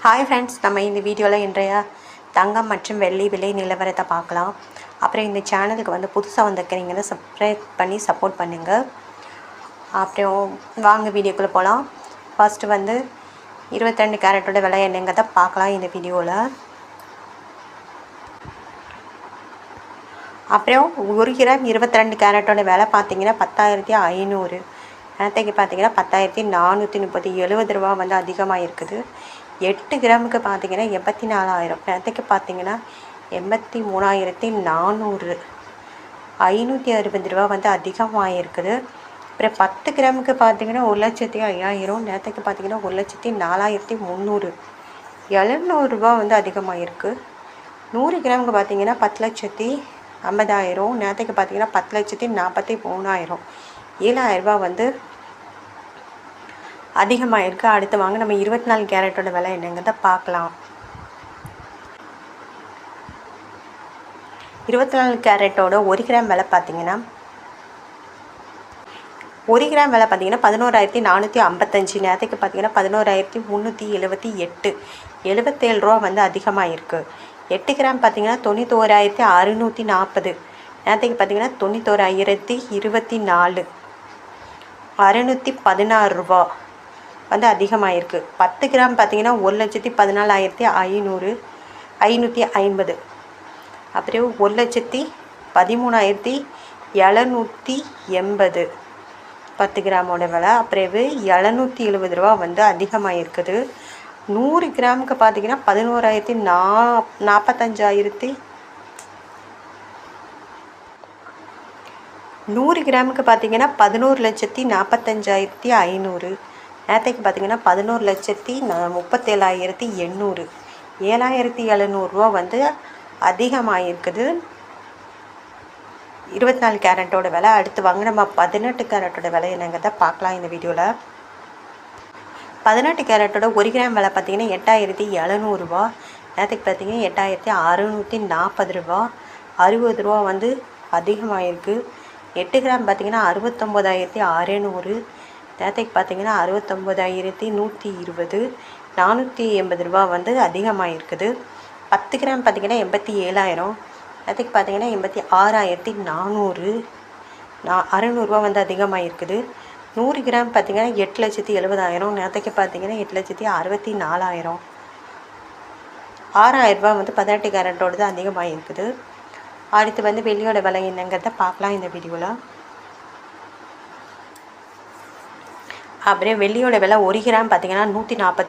Hi friends, நம்ம இந்த வீடியோவில் இன்றைய தங்கம் மற்றும் வெள்ளி விலை நிலவரத்தை பார்க்கலாம். அப்புறம் இந்த சேனலுக்கு வந்து புதுசாக வந்திருக்கிறீங்கன்னா சப்ஸ்கிரைப் பண்ணி சப்போர்ட் பண்ணுங்கள். அப்புறம் வாங்க வீடியோக்குள்ளே போகலாம். ஃபஸ்ட்டு வந்து 22 கேரட்டோட விலை என்னங்கிறத பார்க்கலாம் இந்த வீடியோவில். அப்புறம் 1 கிராம் 22 கேரட்டோட விலை பார்த்தீங்கன்னா 10,500. நேற்றைக்கு பார்த்தீங்கன்னா 10,430 70 ரூபா வந்து அதிகமாக இருக்குது. 8 கிராமுக்கு பார்த்தீங்கன்னா 84,000. நேற்றைக்கு பார்த்தீங்கன்னா 83,400 560 ரூபா வந்து அதிகமாக இருக்குது. அப்புறம் 10 கிராமுக்கு பார்த்தீங்கன்னா 1,05,000. நேற்றைக்கு பார்த்தீங்கன்னா 1,04,300 700 ரூபா வந்து அதிகமாக இருக்குது. 100 கிராமுக்கு பார்த்தீங்கன்னா 10,50,000. நேற்றைக்கு பார்த்தீங்கன்னா 10,43,000 7,000 ரூபா வந்து அதிகமாக இருக்குது. அடுத்து வாங்க நம்ம 24 கேரட்டோட விலை என்னங்கிறத பார்க்கலாம். 24 கேரட்டோட 1 கிராம் விலை பார்த்தீங்கன்னா 1 கிராம் விலை பார்த்தீங்கன்னா 11,455. நேரத்துக்கு பார்த்தீங்கன்னா 11,378 77 ரூபா வந்து அதிகமாக இருக்குது. 8 கிராம் பார்த்தீங்கன்னா 91,640. நேரத்துக்கு பார்த்தீங்கன்னா 91,024 616 ரூபா வந்து அதிகமாக இருக்குது. 10 கிராம் பார்த்தீங்கன்னா 1,14,500 550. அப்புறம் 1,13,780 10 கிராமோட விலை. அப்புறம் 770 ரூபா வந்து அதிகமாக இருக்குது. 100 கிராமுக்கு பார்த்தீங்கன்னா 11,45,000 100 கிராமுக்கு பார்த்தீங்கன்னா 11,45,500. நேரத்துக்கு பார்த்தீங்கன்னா 11,37,800 7,700 ரூபா வந்து அதிகமாக இருக்குது 24 கேரட்டோட விலை. அடுத்து வாங்க நம்ம 18 கேரட்டோட விலை என்னங்கிறத பார்க்கலாம் இந்த வீடியோவில். 18 கேரட்டோட 1 கிராம் விலை பார்த்தீங்கன்னா 8,700 ரூபா. நேரத்துக்கு பார்த்தீங்கன்னா 8,640 ரூபா 60 ரூபா வந்து அதிகமாக இருக்குது. 8 கிராம் பார்த்தீங்கன்னா 69,600. நேரத்துக்கு பார்த்தீங்கன்னா 69,120 480 ரூபா வந்து அதிகமாக இருக்குது. 10 கிராம் பார்த்தீங்கன்னா 87,000. நேரத்துக்கு பார்த்தீங்கன்னா 86,400 600 ரூபா வந்து அதிகமாக இருக்குது. 100 கிராம் பார்த்தீங்கன்னா 8,70,000. நேரத்துக்கு பார்த்தீங்கன்னா 8,64,000 6,000 ரூபா வந்து 18 கேரட்டோடு தான் அதிகமாக இருக்குது. அடுத்து வந்து வெள்ளியோட விலை என்னங்கிறத பார்க்கலாம் இந்த வீடியோவில். அப்புறம் வெள்ளியோட விலை 1 கிராம் பார்த்தீங்கன்னா 140.